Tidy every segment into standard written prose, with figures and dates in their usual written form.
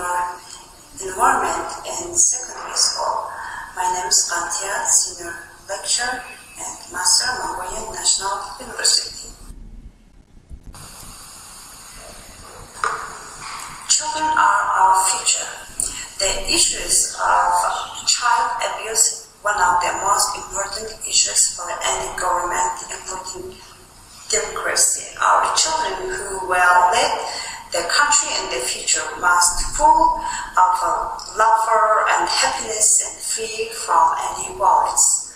environment in secondary school. My name is Gantia, Senior Lecturer at Master Mongolian National University. Children are our future. The issues of child abuse, one of the most important issues for any government, including democracy. Our children who will lead the country in the future must full of laughter and happiness and free from any worries.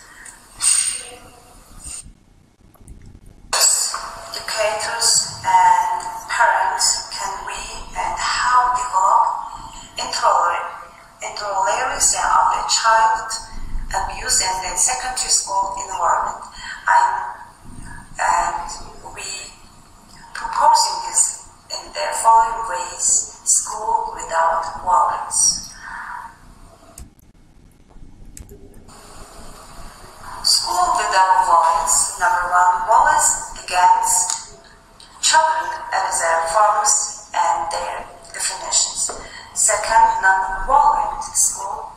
Educators and parents can we and how develop intolerance of the child abuse in the secondary school environment. And we proposing this in the following ways: school without violence. School without violence. Number one, violence against children as their forms and their definitions. Second, non-violent school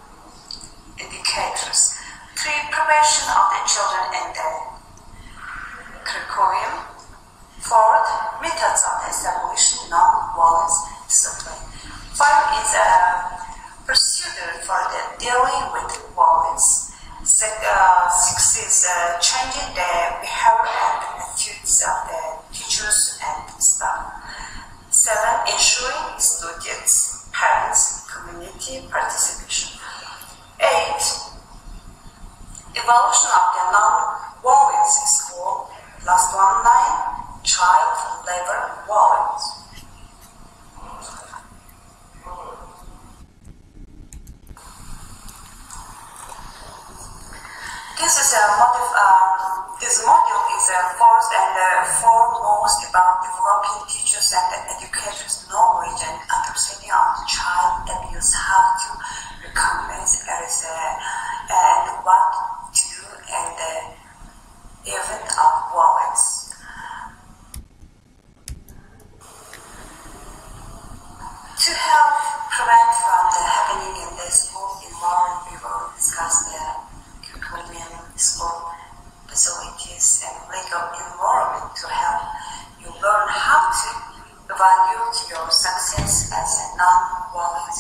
indicators. Three, prevention of the children in the curriculum. Fourth, methods of establishing non-violence discipline. Five is a procedure for the dealing with violence. Six is changing the behavior and attitudes of the teachers and staff. Seven, ensuring students, parents, community participation. Eight, evolution of the non-violence in school. Last one, 9, child labor violence. This module is first and foremost about developing teachers and educators' knowledge and understanding of child abuse, how to recognize it and what to do in the event of violence. To help prevent from the happening in the school environment, we will discuss the curriculum, school facilities, and legal environment to help you learn how to evaluate your success as a non-violent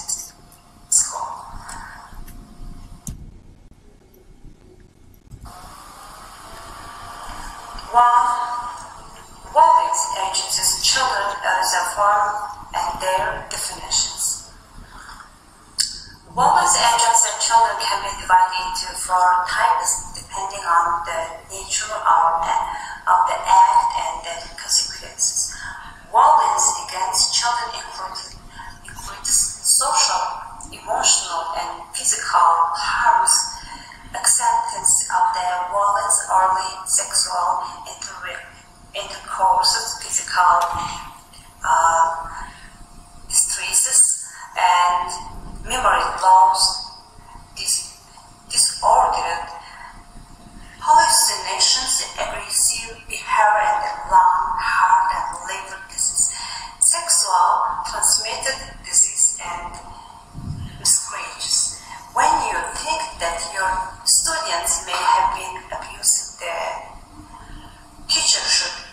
school. One, violence against children as a form and their definitions. Violence against children can be divided into 4 types depending on the nature of the act and the consequences. Violence against children includes social, emotional, and physical harms, acceptance of the violence, early sexual intercourse, physical distresses, and memory loss, disordered hallucinations, aggressive behavior, and lung, heart, and liver disease, sexual transmitted disease, and miscarriages. When you think that your students may have been abused, the teacher should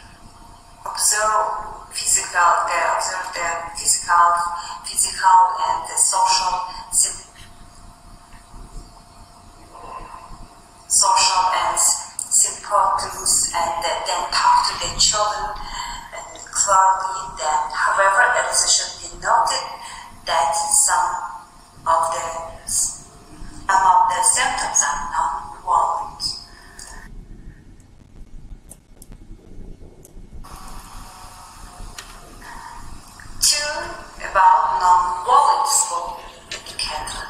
observe the physical and the social and symptoms, and then talk to the children clearly. Then, however, it should be noted that some of the symptoms are non-violent. 2, about non-violent school education.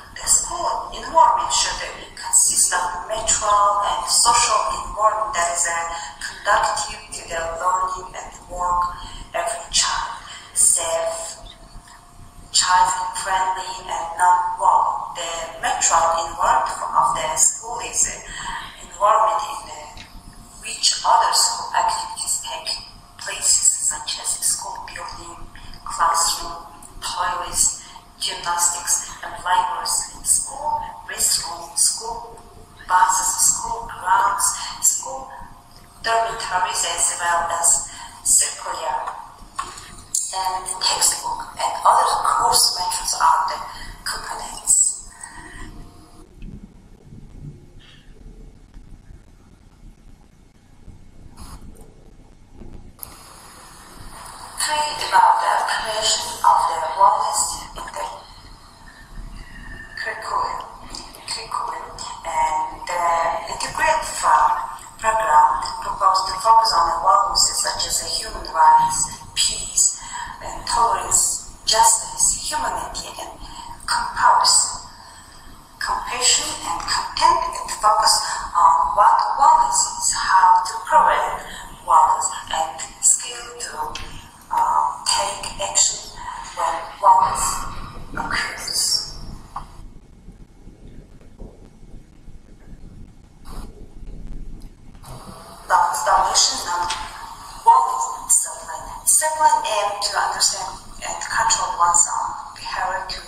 one's own behavior to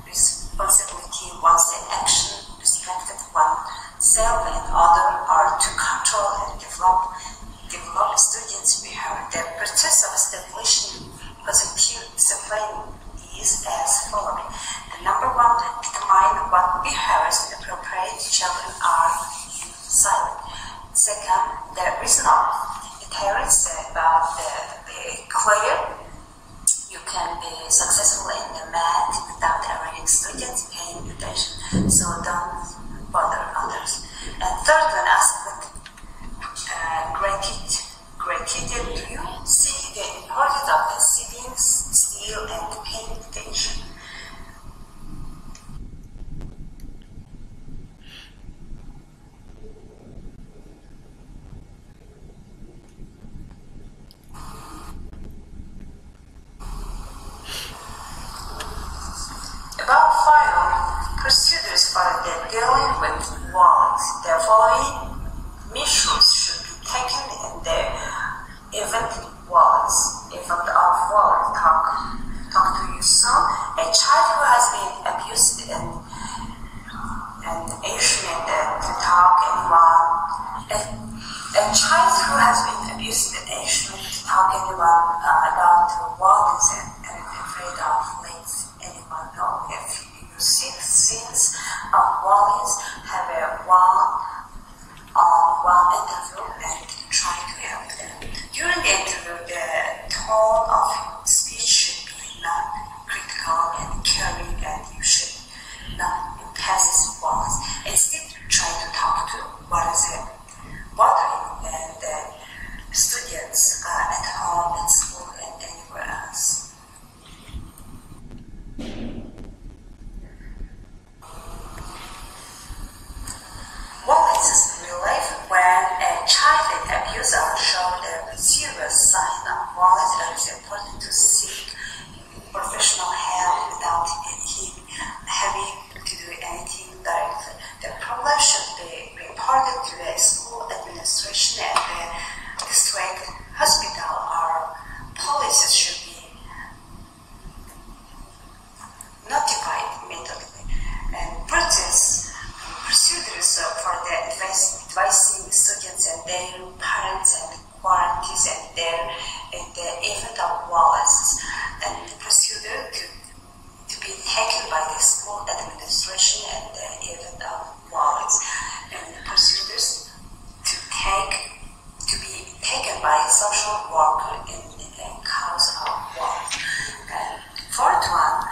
responsibility once the action respected oneself and other are to control and develop students' behavior. The process of establishing positive discipline is as follows. Number one, determine what behaviors appropriate children are silent. Second, the reason of adherence about the clear. You can be successful in the math without arranging students paying attention, so don't bother others. And third one, ask with gratitude. Do you see the importance of the sitting still and paying attention? About final procedures for dealing with wallets, the following measures should be taken in the event of wallets. Talk to you soon. A child who has been abused and ashamed to talk anyone. A child who has been abused and ashamed to talk anyone about wallets and afraid of letting anyone know. If you see the scenes of wallets, have a one-on-one interview and try to help them. During the interview, the tone of speech should be non-critical and caring, and you should not impass wallets. Instead, try to talk to what is bothering and the students at home, at school, and anywhere else. Wallets relief when a child is abused or shown a serious sign of violence. It is important to seek professional help without having to do anything directly. The problem should be reported to the school administration and the district hospital or police should be notified immediately. And procedures for the advising students and their parents and quarantines and in the event of violence, and the procedure to be taken by the school administration and the event of violence, and the procedures to be taken by social worker in cause of violence. And fourth one,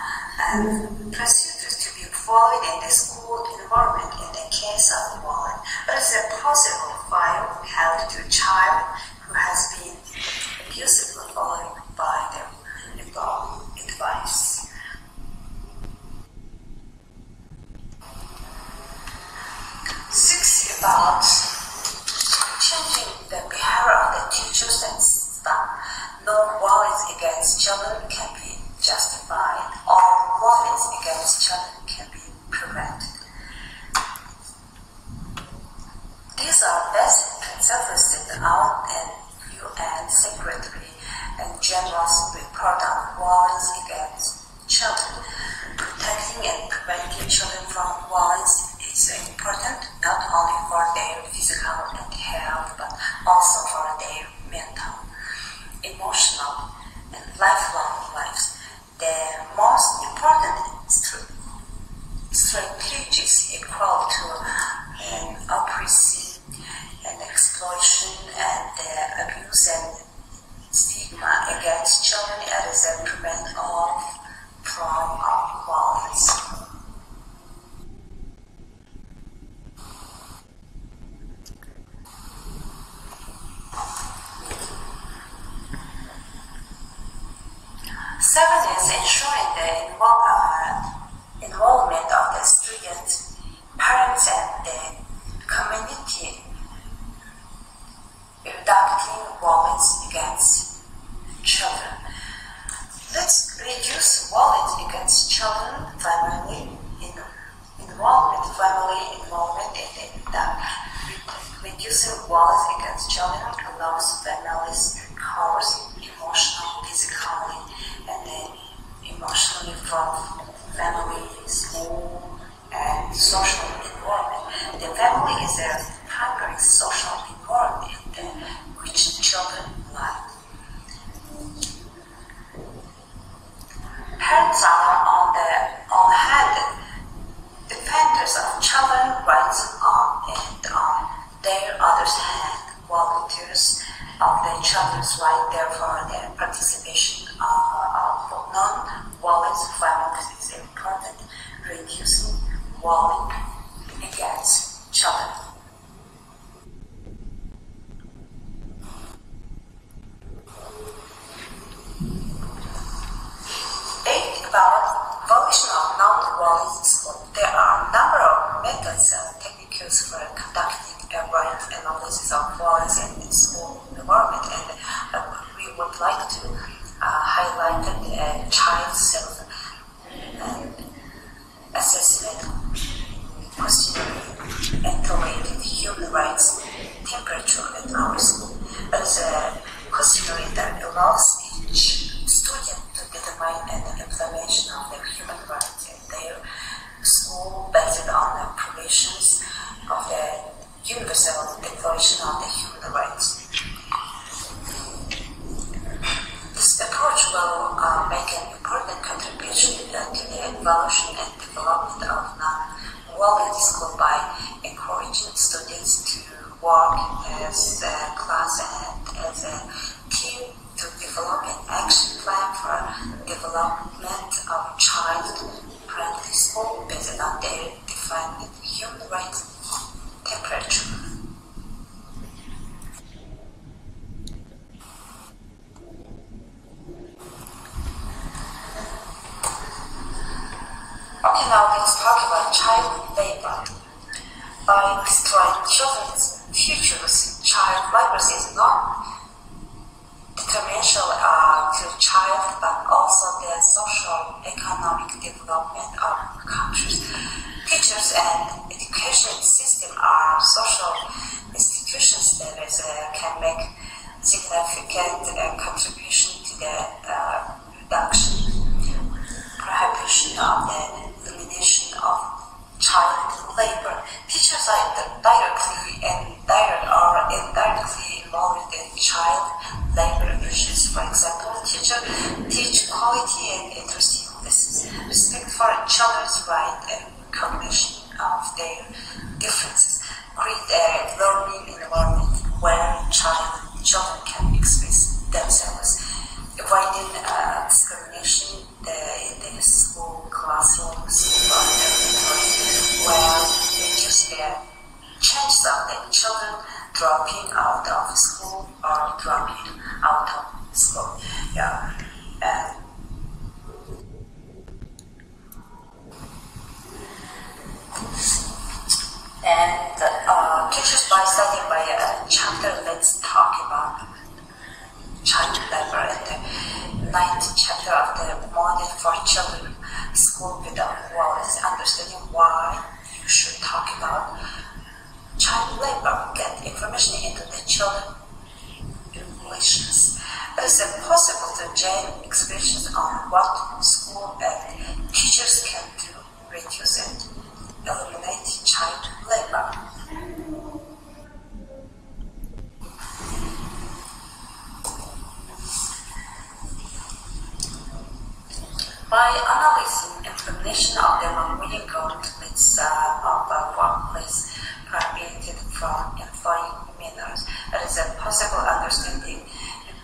procedures to be followed in the school environment in the case of violence. But it's a possible file held to a child who has been abusively followed by the involved advice. Six, about changing the behavior of the teachers and staff. No violence against children can be justified. All violence against children can be prevented. These are basic principles set out in UN Secretary and General's report on violence against children. Protecting and preventing children from violence is important not only for their physical and health, but also for their mental, emotional, and lifelong lives. The most important strategies equal to oppression and exploitation and the abuse and stigma against children is a prevent all form of violence. Seven is ensuring the involvement of the students, parents, and the community reducing violence against children. Let's reduce violence against children, family involvement in that. Reducing violence against children allows families to recover emotionally, physically, and then emotionally. children's right, therefore the participation of non-violent families is important, reducing violence against children. About evolution of non-violent school. There are a number of methods and techniques for conducting a right analysis of violence in school environment, and we would like to highlight the child self-assessment questionnaire estimated human rights temperature in our school. There is a questionnaire that allows each student to determine an implementation of the human rights in their school based on the provisions of the Universal Declaration of the Human Rights. This approach will make an important contribution to the evolution and development of non-violent school by encouraging students to work as a class and as a team to develop an action plan for development of child-friendly school based on their defined human rights temperature. Okay, now let's talk about child labor. By destroying children's futures, child labor is not detrimental to child, but also the social economic development of countries. Teachers and education system are social institutions that can make significant contribution to the reduction, prohibition of the elimination of child labor. Teachers are directly and indirectly involved in child labor issues. For example, teachers teach quality and interesting lessons, respect for children's rights and recognition of their differences, create a learning environment where children can express themselves, avoiding discrimination in the school classrooms or dormitory, where reduce the chances of the children dropping out of school or dropping out of school. Yeah. And teachers, by studying by a chapter, let's talk about child labor in the 9th chapter of the Model for Children School Without Violence, understanding why you should talk about child labor, get information into the children relations. It is possible to gain experience on what school and teachers can do, reduce and eliminate child labor. By analyzing implementation of the Mongolian conflicts of workplace prohibited from employing minors, it is possible understanding the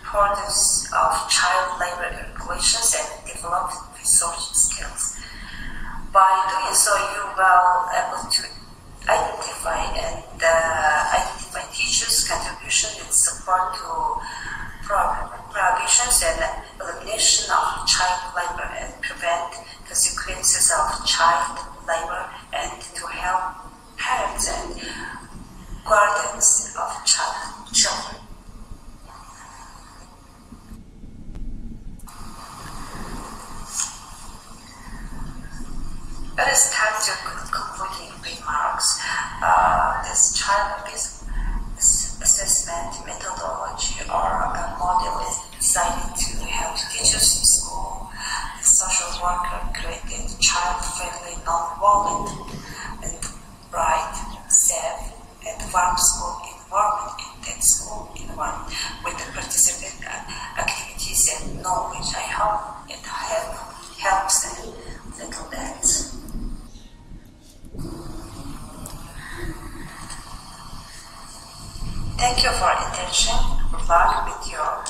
importance of child labor regulations and develop research skills. By doing so, you will be able to identify teachers' contribution and support to prohibitions and elimination of child labor and prevent consequences of child labor, and to help parents and guardians of children. It is time to concluding remarks. This child-based assessment methodology or a model is designed to help teachers, school, social worker create a child-friendly, non-violent, and bright, safe, and warm school environment in that school environment with the participant activities and knowledge. I hope it helps them little bit. Thank you for attention. Good luck with your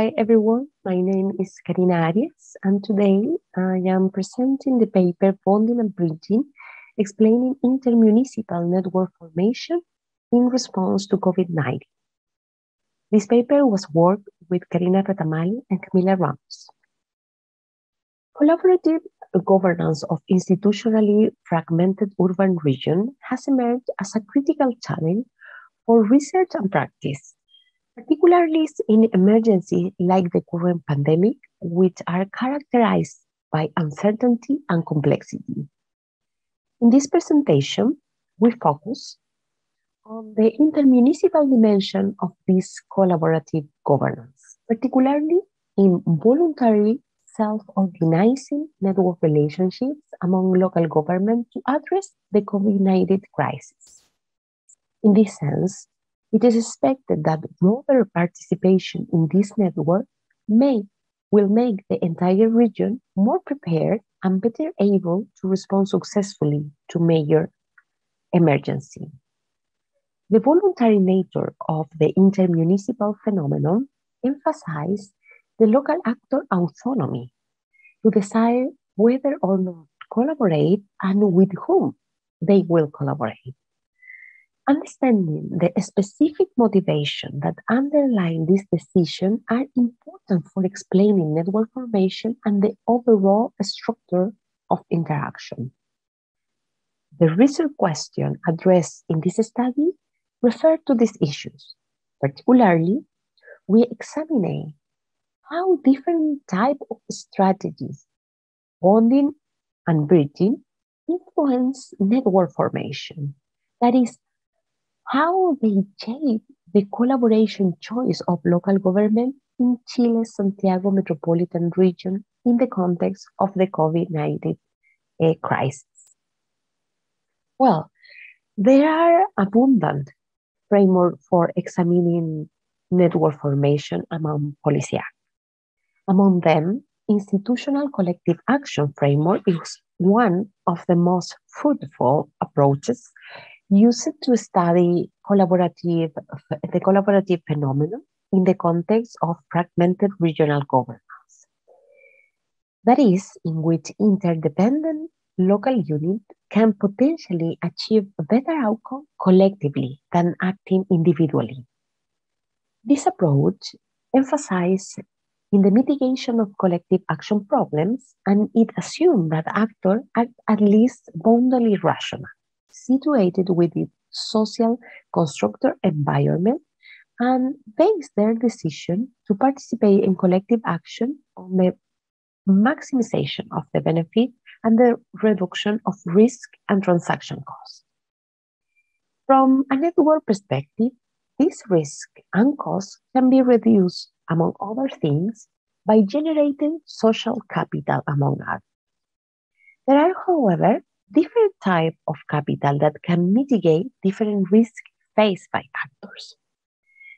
Hi everyone, my name is Karina Arias, and today I am presenting the paper Bonding and Bridging, explaining intermunicipal network formation in response to COVID-19. This paper was worked with Karina Ratamali and Camila Ramos. Collaborative governance of institutionally fragmented urban regions has emerged as a critical challenge for research and practice, particularly in emergencies like the current pandemic, which are characterized by uncertainty and complexity. In this presentation, we focus on the intermunicipal dimension of this collaborative governance, particularly in voluntary self-organizing network relationships among local governments to address the COVID-19 crisis. In this sense, it is expected that broader participation in this network will make the entire region more prepared and better able to respond successfully to major emergency. The voluntary nature of the intermunicipal phenomenon emphasizes the local actor autonomy to decide whether or not collaborate and with whom they will collaborate. Understanding the specific motivation that underlie this decision are important for explaining network formation and the overall structure of interaction. The research question addressed in this study refer to these issues. Particularly, we examine how different types of strategies, bonding and bridging, influence network formation. That is, how they shape the collaboration choice of local government in Chile's Santiago metropolitan region in the context of the COVID-19 crisis. Well, there are abundant frameworks for examining network formation among policy actors. Among them, institutional collective action framework is one of the most fruitful approaches used to study the collaborative phenomenon in the context of fragmented regional governance. That is, in which interdependent local units can potentially achieve a better outcome collectively than acting individually. This approach emphasizes in the mitigation of collective action problems, and it assumes that actors are at least boundally rational, situated within social constructor environment, and base their decision to participate in collective action on the maximization of the benefit and the reduction of risk and transaction costs. From a network perspective, this risk and cost can be reduced, among other things, by generating social capital among others. There are, however, different types of capital that can mitigate different risks faced by actors.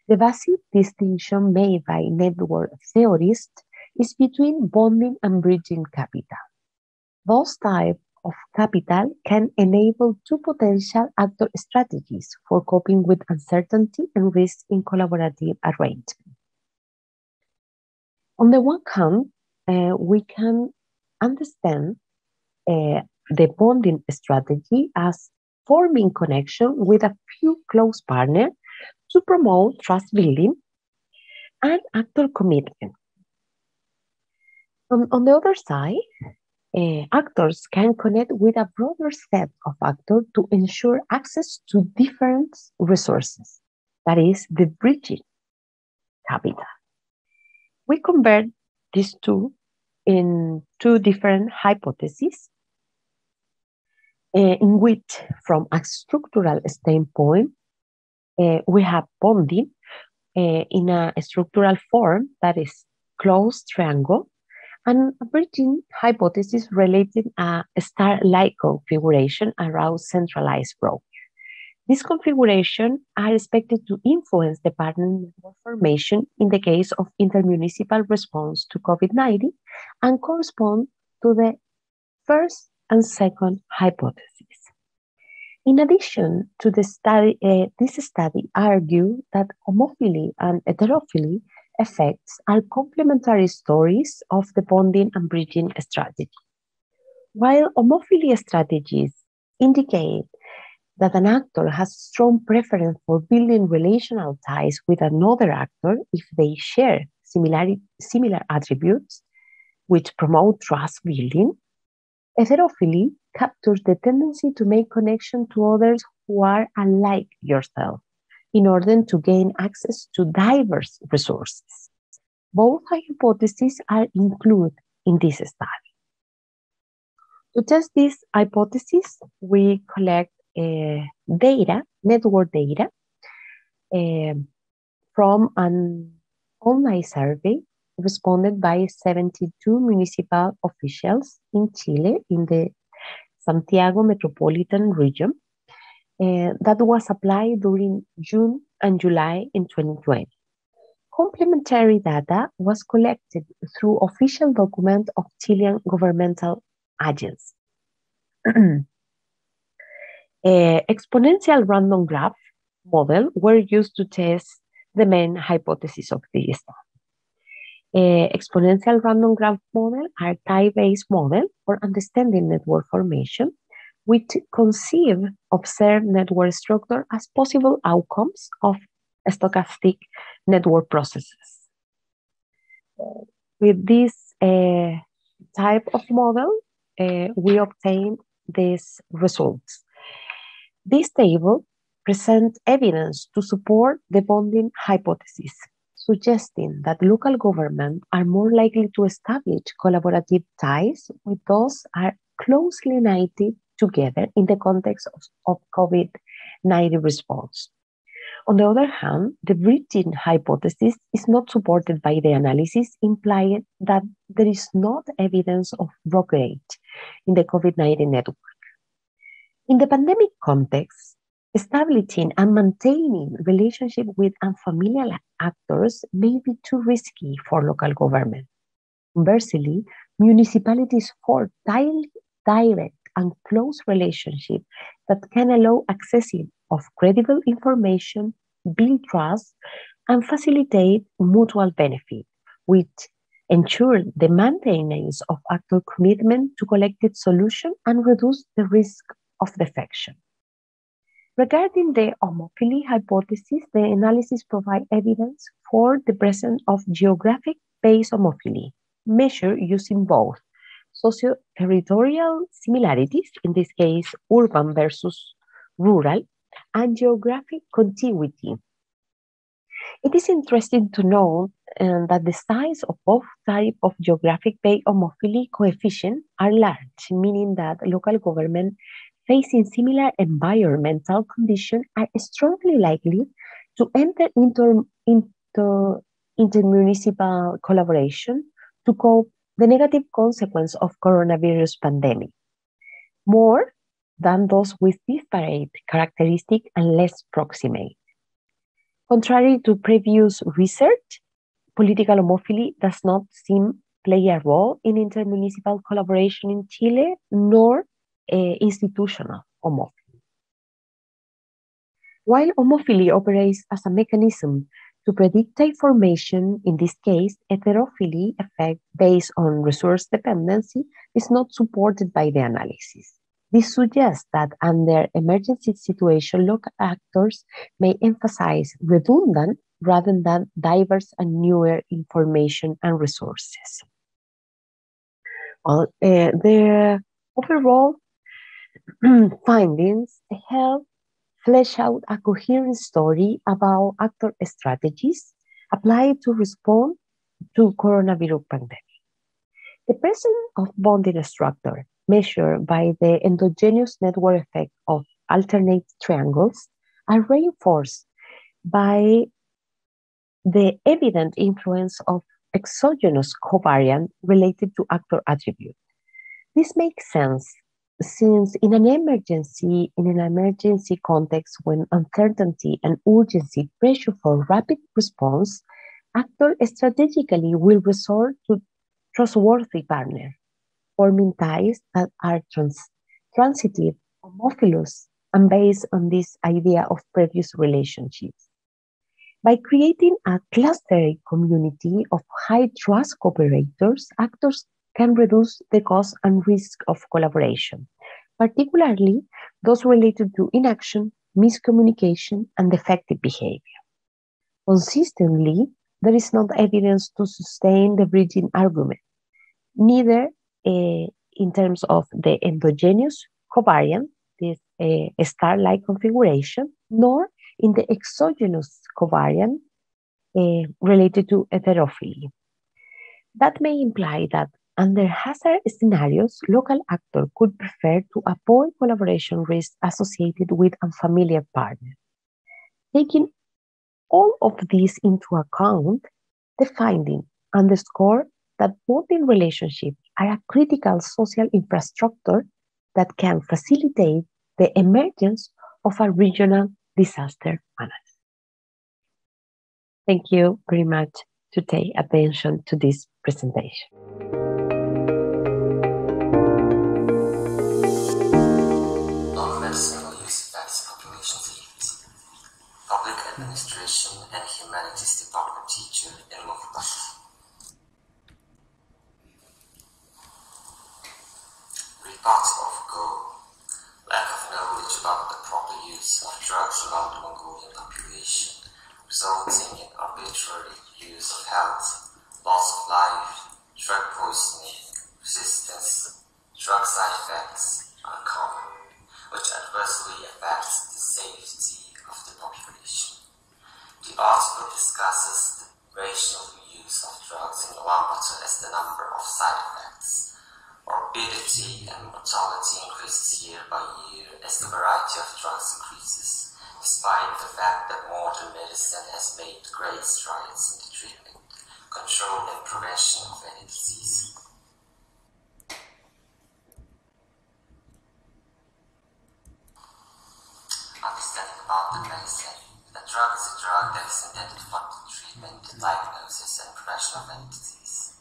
The basic distinction made by network theorists is between bonding and bridging capital. Those types of capital can enable two potential actor strategies for coping with uncertainty and risk in collaborative arrangement. On the one hand, we can understand the bonding strategy as forming connection with a few close partners to promote trust building and actor commitment. On the other side, actors can connect with a broader set of actors to ensure access to different resources. That is the bridging capital. We convert these two in two different hypotheses in which, from a structural standpoint, we have bonding in a structural form that is closed triangle, and a bridging hypothesis relating a star-like configuration around centralized growth. These configurations are expected to influence the partner network formation in the case of intermunicipal response to COVID-19 and correspond to the first and second hypotheses. In addition to the study, this study argues that homophily and heterophily effects are complementary stories of the bonding and bridging strategy. While homophily strategies indicate that an actor has strong preference for building relational ties with another actor if they share similar attributes, which promote trust building, heterophily captures the tendency to make connection to others who are unlike yourself in order to gain access to diverse resources. Both hypotheses are included in this study. To test this hypothesis, we collect network data, from an online survey responded by 72 municipal officials in Chile in the Santiago metropolitan region that was applied during June and July in 2020. Complementary data was collected through official document of Chilean governmental agencies. Exponential random graph model were used to test the main hypothesis of this study. Exponential random graph model are type-based model for understanding network formation, which conceive observed network structure as possible outcomes of stochastic network processes. With this type of model, we obtain these results. This table presents evidence to support the bonding hypothesis, suggesting that local governments are more likely to establish collaborative ties with those are closely knitted together in the context of COVID-19 response. On the other hand, the bridging hypothesis is not supported by the analysis, implying that there is not evidence of brokerage in the COVID-19 network. In the pandemic context, establishing and maintaining relationship with unfamiliar actors may be too risky for local government. Conversely, municipalities forge direct and close relationships that can allow accessing of credible information, build trust, and facilitate mutual benefit, which ensure the maintenance of actor commitment to collective solution and reduce the risk of defection. Regarding the homophily hypothesis, the analysis provides evidence for the presence of geographic-based homophily, measured using both socio-territorial similarities, in this case urban versus rural, and geographic contiguity. It is interesting to note that the size of both types of geographic-based homophily coefficients are large, meaning that local governments facing similar environmental conditions are strongly likely to enter into intermunicipal collaboration to cope the negative consequence of coronavirus pandemic, more than those with disparate characteristics and less proximate. Contrary to previous research, political homophily does not seem play a role in intermunicipal collaboration in Chile, nor institutional homophily. While homophily operates as a mechanism to predict type formation, in this case, heterophily effect based on resource dependency is not supported by the analysis. This suggests that under emergency situation, local actors may emphasize redundant rather than diverse and newer information and resources. Well, the overall findings help flesh out a coherent story about actor strategies applied to respond to coronavirus pandemic. The presence of bonding structure measured by the endogenous network effect of alternate triangles are reinforced by the evident influence of exogenous covariant related to actor attribute. This makes sense since in an emergency context when uncertainty and urgency pressure for rapid response, actor strategically will resort to trustworthy partner, forming ties that are transitive, homophilous, and based on this idea of previous relationships. By creating a clustered community of high-trust cooperators, actors can reduce the cost and risk of collaboration, particularly those related to inaction, miscommunication, and defective behavior. Consistently, there is not evidence to sustain the bridging argument, neither in terms of the endogenous covariant, this star-like configuration, nor in the exogenous covariant related to heterophilia. That may imply that under hazard scenarios, local actors could prefer to avoid collaboration risks associated with unfamiliar partners. Taking all of this into account, the finding underscore that voting relationships are a critical social infrastructure that can facilitate the emergence of a regional disaster management. Thank you very much to take attention to this presentation. Non-medicine use affects population safety. Public Administration and Humanities Department teacher in Mukbas. Report of goal. Lack of knowledge about the proper use of drugs among the Mongolian population, resulting in arbitrary use of health, loss of life, drug poisoning, resistance, drug side effects are common, which adversely affects the safety of the population. The article discusses the rational use of drugs in Ulaanbaatar as the number of side effects. Morbidity and mortality increases year by year as the variety of drugs increases, despite the fact that modern medicine has made great strides in the treatment, control and prevention of any disease. Understanding about the medicine. A drug is a drug that is intended for the treatment, diagnosis, and prevention of any disease.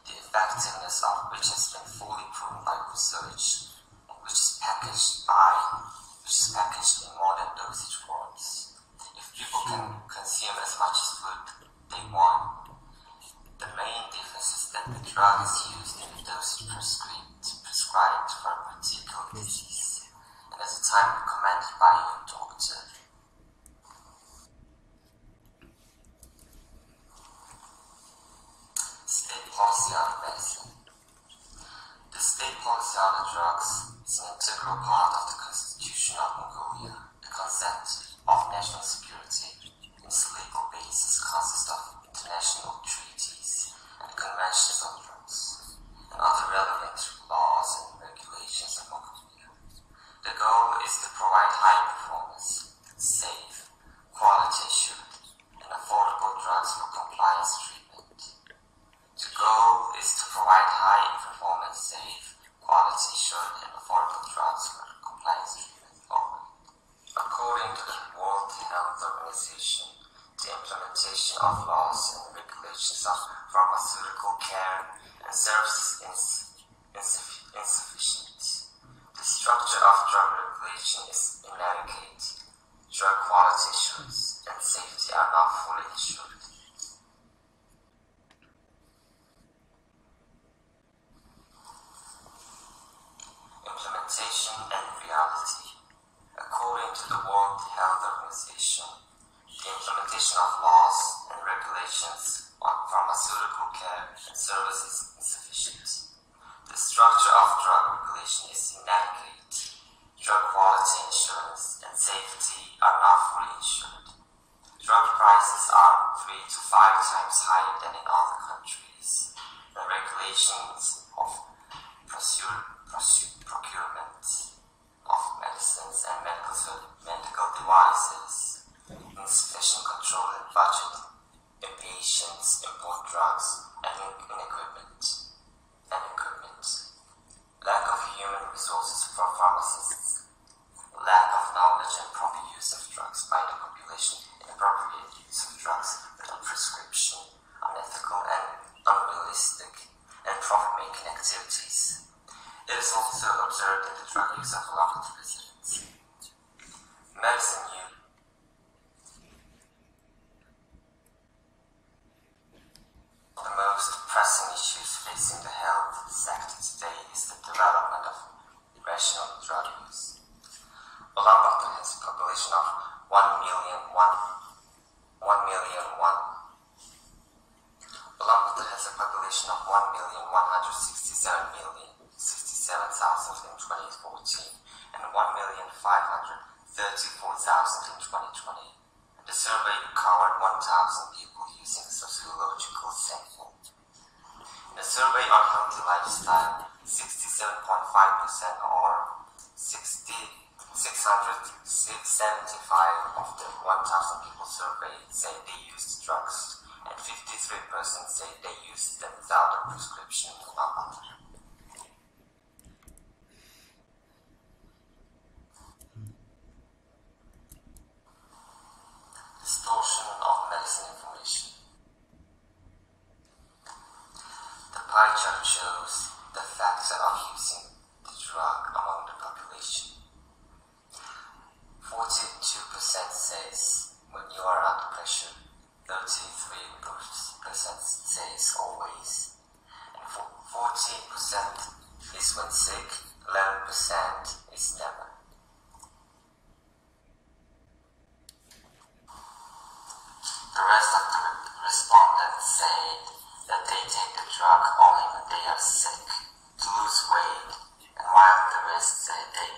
The effectiveness of which has been fully proven by research, and which is packaged in modern dosage forms. If people can consume as much as food they want, the main difference is that the drug is used in the dosage prescribed for a particular disease, and at a time recommended by your doctor. State policy on medicine. The state policy on drugs is an integral part of the Constitution of Mongolia. The concept of national security, its legal basis consists of international treaties and conventions on drugs, and other relevant laws and regulations of Mongolia. The goal is to provide high performance, safe, quality assured, and affordable drugs for compliance treatment. The goal is to provide high performance, safe, quality assured, and affordable drugs for compliance treatment globally. According to the World Health Organization, the implementation of laws and regulations of pharmaceutical care and services is insufficient. The structure of drug regulation is inadequate. Drug quality assurance and safety are not fully assured. Implementation and reality. According to the World Health Organization, the implementation of laws and regulations on pharmaceutical care and services is insufficient. The structure of drug regulation is inadequate. Drug quality assurance and safety are not fully ensured. Drug prices are 3 to 5 times higher than in other countries. The regulations of procurement of medicines and medical devices, insufficient control and budget, impatience, import drugs, and equipment. Lack of human resources for pharmacists, lack of knowledge and proper use of drugs by the population, inappropriate use of drugs without prescription, unethical and unrealistic, and profit-making activities. It is also observed in the drug use of local residents. Medicine use. Ulaanbaatar has a population of 1,167,067,000 in 2014 and 1,534,000 in 2020. The survey covered 1,000 people using sociological sample. In the survey on healthy lifestyle, 67.5% or 675 of the 1,000 people surveyed say they used drugs, and 53% say they used them without a prescription. Distortion of medicine information. The pie chart shows the factor of using the drug among the population. 42% says when you are under pressure, 33% says always, and 14% is when sick, 11% is never. The rest of the respondents say that they take the drug only when they are sick, to lose weight, and while the rest say they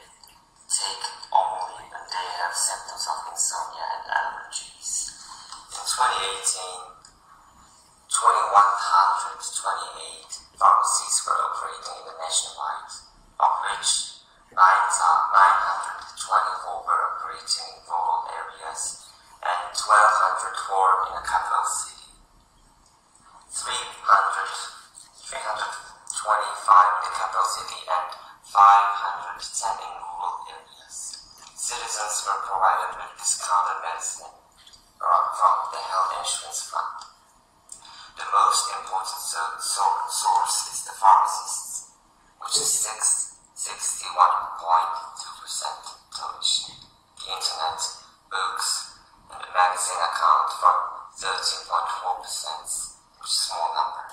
take only when they have symptoms of insomnia and allergies. In 2018, 2,128 pharmacies were operating in the nationwide, of which 924 were operating in rural areas and 1,204 in the capital city. 325 in the capital city and 510 in rural areas. Citizens were provided with discounted medicine from the health insurance fund. The most important source is the pharmacists, which is 61.2% donation. The internet, books, and the magazine account for 13.4%, which is a small number.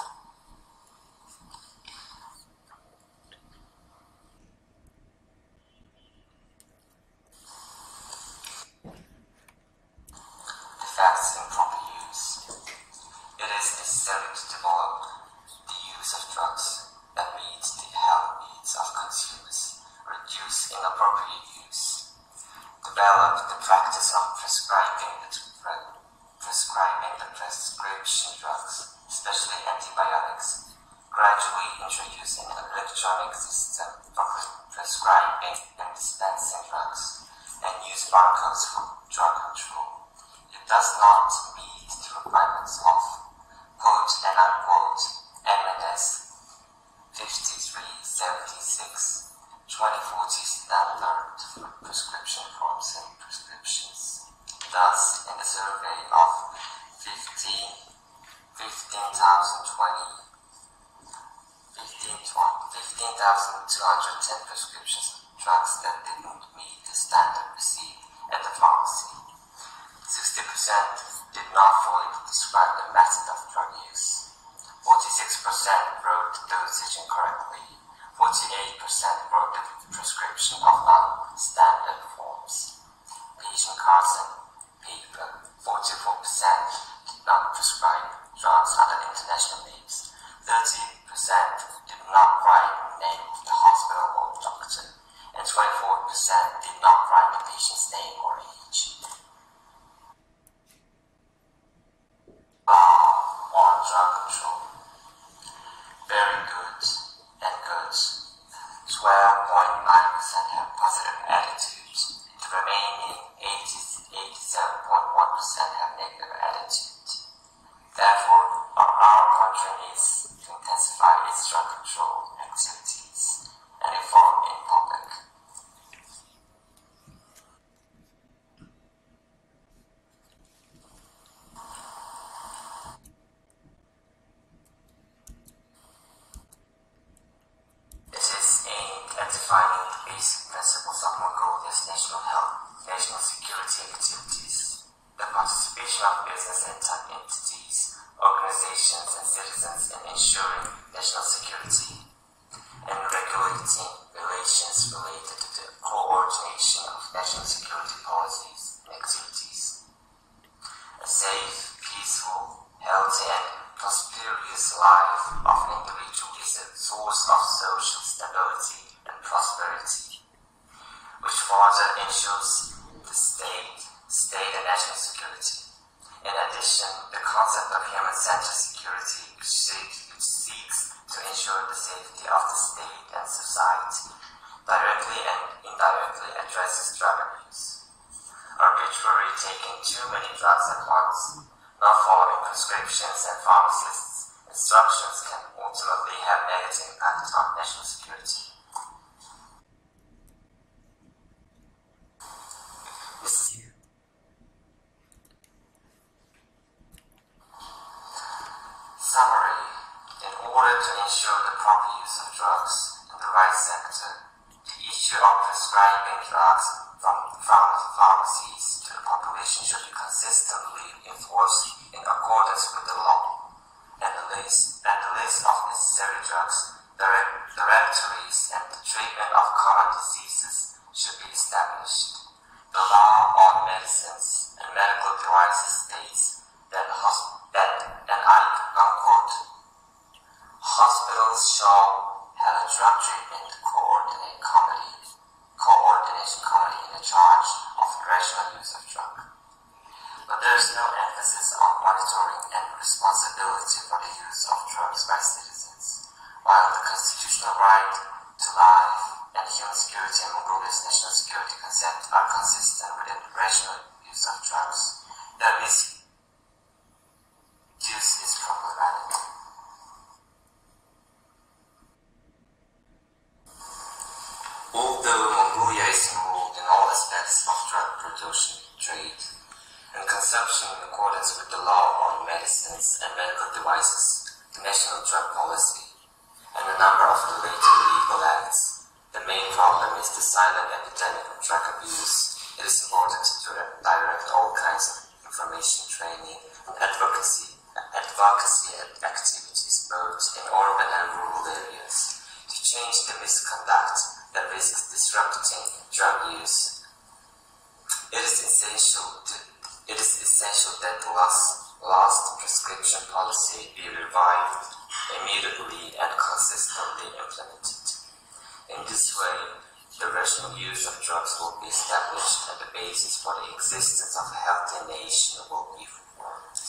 The facts in proper use. It is necessary to develop the use of drugs that meets the health needs of consumers, reduce inappropriate use, develop the practice of prescribing the prescription drugs, especially antibiotics, gradually introducing an electronic system for prescribing and dispensing drugs, and use barcodes for drug control. It does not meet the requirements of quote and unquote MNS 5376 2040 standard for prescription forms and prescriptions. Thus, in the survey of 15,210 prescriptions of drugs that didn't meet the standard received at the pharmacy, 60% did not fully describe the method of drug use. 46% wrote the dosage incorrectly. 48% wrote the prescription of non-standard forms. Patient cards and paper. 44% did not prescribe drugs under international names. 30% did not write the name of the hospital or doctor. And 24% did not write the patient's name or age. On drug control. Very good and good. 12.9% have positive attitudes. The remaining 87.1% have negative attitude. Therefore, our country needs to intensify its drug control activities and reform in public. Defining the basic principles of Mongolia's national health, national security activities, the participation of business entities, organizations and citizens in ensuring national security, and regulating relations related to the coordination of national security policies and activities. national security. In addition, the concept of human-centered security, which seeks to ensure the safety of the state and society, directly and indirectly addresses drug abuse. Arbitrarily taking too many drugs at once, not following prescriptions and pharmacists' instructions can ultimately have negative impact on national security. Summary. In order to ensure the proper use of drugs in the right sector, the issue of prescribing drugs from pharmacies to the population should be consistently enforced in accordance with the law, and the list of necessary drugs, directories, and the treatment of common diseases should be established. The law on medicines and medical devices states that, and I quote, hospitals shall have a drug treatment coordination committee in charge of the rational use of drug. But there is no emphasis on monitoring and responsibility for the use of drugs by citizens. While the constitutional right to life and human security and Mongolia's national security concept are consistent with the rational use of drugs, their misuse is problematic. Although Mongolia is involved in all aspects of drug production, trade, and consumption in accordance with the law on medicines and medical devices, the national drug policy, and a number of related legal acts, the main problem is the silent epidemic of drug abuse. It is important to direct all kinds of information, training, and advocacy activities both in urban and rural areas to change the misconduct that risks disrupting drug use. It is essential that the last prescription policy be revived immediately and consistently implemented. In this way, the rational use of drugs will be established and the basis for the existence of a healthy nation will be formed,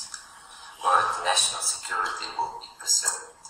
where national security will be preserved.